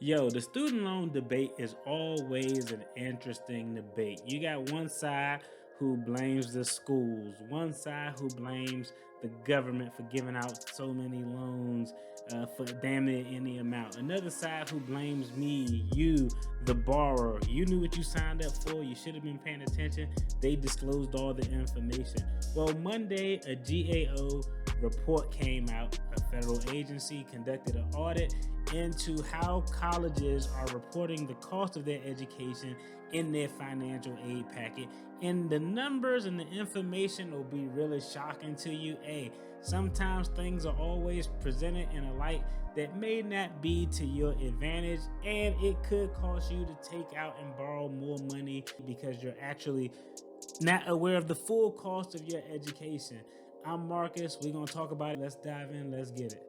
Yo, the student loan debate is always an interesting debate. You got one side who blames the schools, one side who blames the government for giving out so many loans for damn near any amount. Another side who blames me, you, the borrower. You knew what you signed up for. You should have been paying attention. They disclosed all the information. Well, Monday, a GAO report came out. A federal agency conducted an audit into how colleges are reporting the cost of their education in their financial aid packet. And the numbers and the information will be really shocking to you. Hey, sometimes things are always presented in a light that may not be to your advantage, and it could cause you to take out and borrow more money because you're actually not aware of the full cost of your education. I'm Marcus. We're going to talk about it. Let's dive in. Let's get it.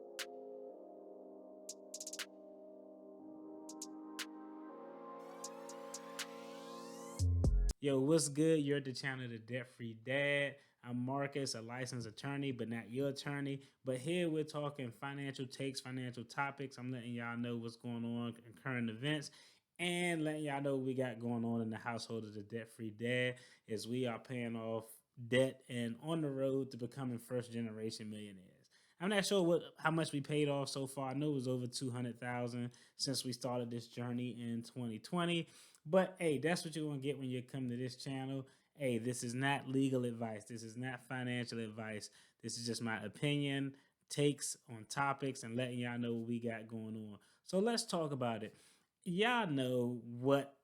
Yo, what's good? You're at the channel The Debt Free Dad. I'm Marcus, a licensed attorney, but not your attorney. But here we're talking financial takes, financial topics. I'm letting y'all know what's going on in current events and letting y'all know what we got going on in the household of the Debt Free Dad as we are paying off debt and on the road to becoming first generation millionaires. I'm not sure how much we paid off so far. I know it was over 200,000 since we started this journey in 2020. But hey, that's what you're gonna get when you come to this channel. Hey, this is not legal advice. This is not financial advice. This is just my opinion, takes on topics, and letting y'all know what we got going on. So let's talk about it. Y'all know what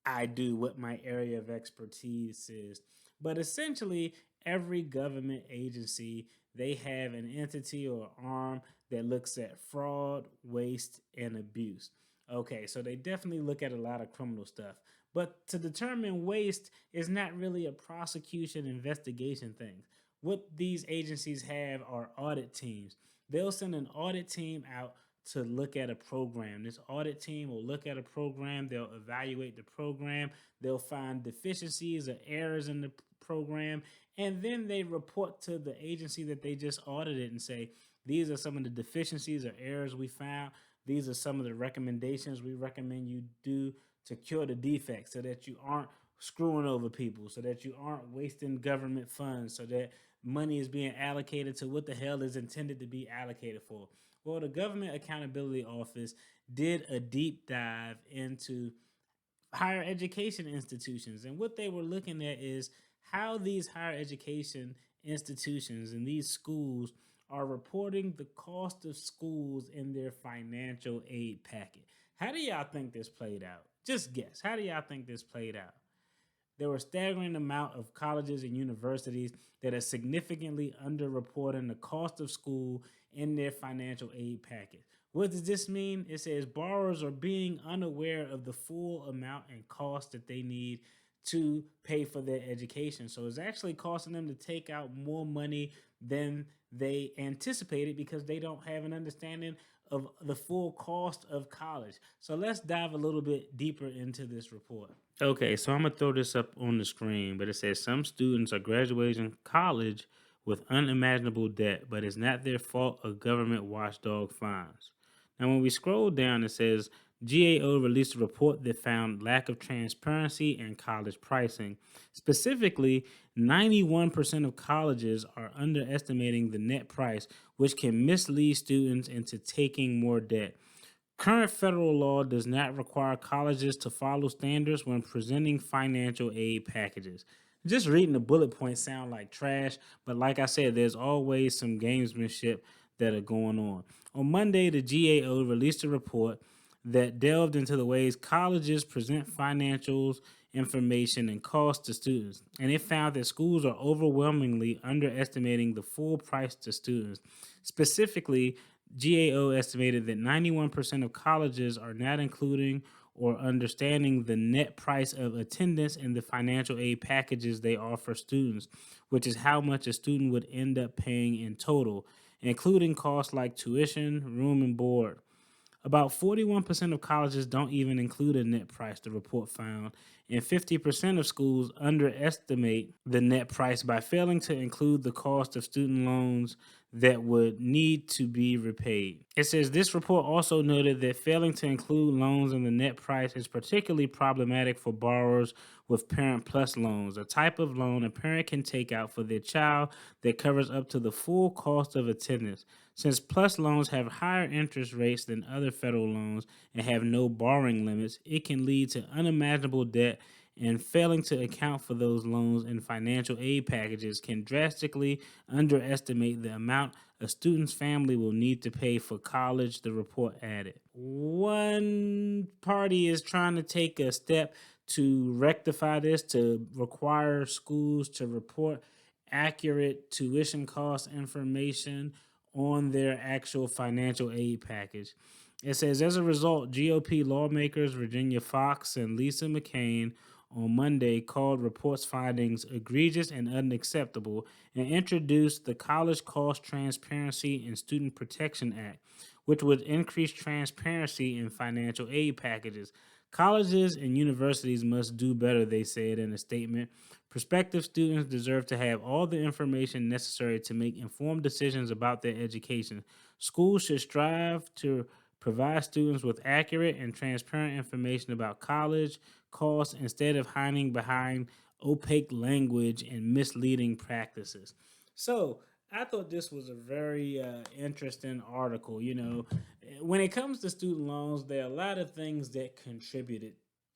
I do, what my area of expertise is. But essentially, every government agency, they have an entity or arm that looks at fraud, waste, and abuse. Okay, so they definitely look at a lot of criminal stuff. But to determine waste is not really a prosecution investigation thing. What these agencies have are audit teams. They'll send an audit team out to look at a program. This audit team will look at a program, they'll evaluate the program, they'll find deficiencies or errors in the program, and then they report to the agency that they just audited and say, these are some of the deficiencies or errors we found. These are some of the recommendations we recommend you do to cure the defects so that you aren't screwing over people, so that you aren't wasting government funds, so that money is being allocated to what the hell is intended to be allocated for. Well, the Government Accountability Office did a deep dive into higher education institutions. And what they were looking at is how these higher education institutions and these schools are reporting the cost of schools in their financial aid packet. How do y'all think this played out? Just guess. How do y'all think this played out? There were a staggering amount of colleges and universities that are significantly underreporting the cost of school in their financial aid package. What does this mean? It says borrowers are being unaware of the full amount and cost that they need to pay for their education. So it's actually costing them to take out more money than they anticipated because they don't have an understanding of the full cost of college. So let's dive a little bit deeper into this report. Okay, so I'm gonna throw this up on the screen, but it says some students are graduating college with unimaginable debt, but it's not their fault a government watchdog finds. Now, when we scroll down, it says GAO released a report that found lack of transparency in college pricing. Specifically, 91% of colleges are underestimating the net price, which can mislead students into taking more debt. Current federal law does not require colleges to follow standards when presenting financial aid packages. Just reading the bullet points sound like trash, but like I said, there's always some gamesmanship that are going on. On Monday, the GAO released a report that delved into the ways colleges present financials, information, and costs to students. And it found that schools are overwhelmingly underestimating the full price to students. Specifically, GAO estimated that 91% of colleges are not including or understanding the net price of attendance in the financial aid packages they offer students, which is how much a student would end up paying in total, including costs like tuition, room, and board. About 41% of colleges don't even include a net price, the report found, and 50% of schools underestimate the net price by failing to include the cost of student loans, that would need to be repaid. It says this report also noted that failing to include loans in the net price is particularly problematic for borrowers with Parent Plus loans, a type of loan a parent can take out for their child that covers up to the full cost of attendance. Since Plus loans have higher interest rates than other federal loans and have no borrowing limits, it can lead to unimaginable debt, and failing to account for those loans in financial aid packages can drastically underestimate the amount a student's family will need to pay for college, the report added. One party is trying to take a step to rectify this, to require schools to report accurate tuition cost information on their actual financial aid package. It says, as a result, GOP lawmakers Virginia Fox and Lisa McCain on Monday called report's findings egregious and unacceptable and introduced the College Cost Transparency and Student Protection Act, which would increase transparency in financial aid packages. Colleges and universities must do better, they said in a statement. Prospective students deserve to have all the information necessary to make informed decisions about their education. Schools should strive to provide students with accurate and transparent information about college costs instead of hiding behind opaque language and misleading practices. So, I thought this was a very interesting article. When it comes to student loans, there are a lot of things that contributed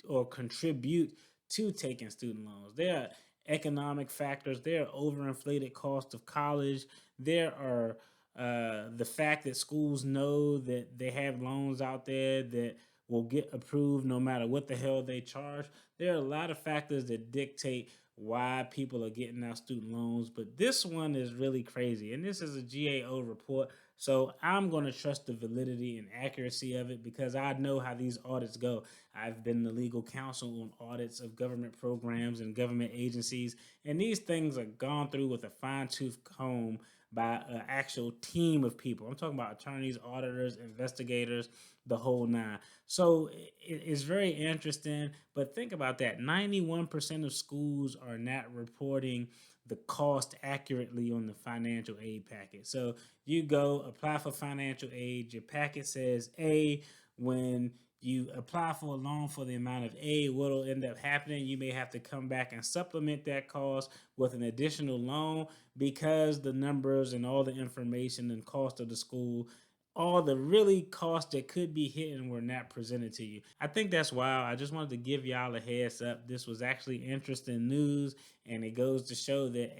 or contribute to taking student loans. There are economic factors, there are overinflated costs of college, there are the fact that schools know that they have loans out there that will get approved no matter what the hell they charge. There are a lot of factors that dictate why people are getting out student loans, but this one is really crazy. And this is a GAO report, so I'm going to trust the validity and accuracy of it because I know how these audits go. I've been the legal counsel on audits of government programs and government agencies, and these things are gone through with a fine tooth comb by an actual team of people. I'm talking about attorneys, auditors, investigators, the whole nine. So it's very interesting. But think about that: 91% of schools are not reporting the cost accurately on the financial aid packet. So you go apply for financial aid, your packet says A. When you apply for a loan for the amount of A, what will end up happening? You may have to come back and supplement that cost with an additional loan because the numbers and all the information and cost of the school, all the really costs that could be hidden were not presented to you. I think that's wild. I just wanted to give y'all a heads up. This was actually interesting news, and it goes to show that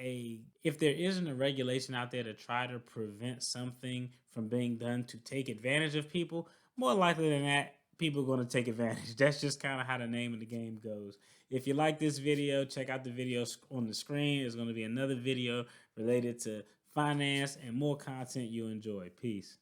if there isn't a regulation out there to try to prevent something from being done to take advantage of people, more likely than not, people are going to take advantage. That's just kind of how the name of the game goes. If you like this video, check out the video on the screen. There's going to be another video related to finance and more content you'll enjoy. Peace.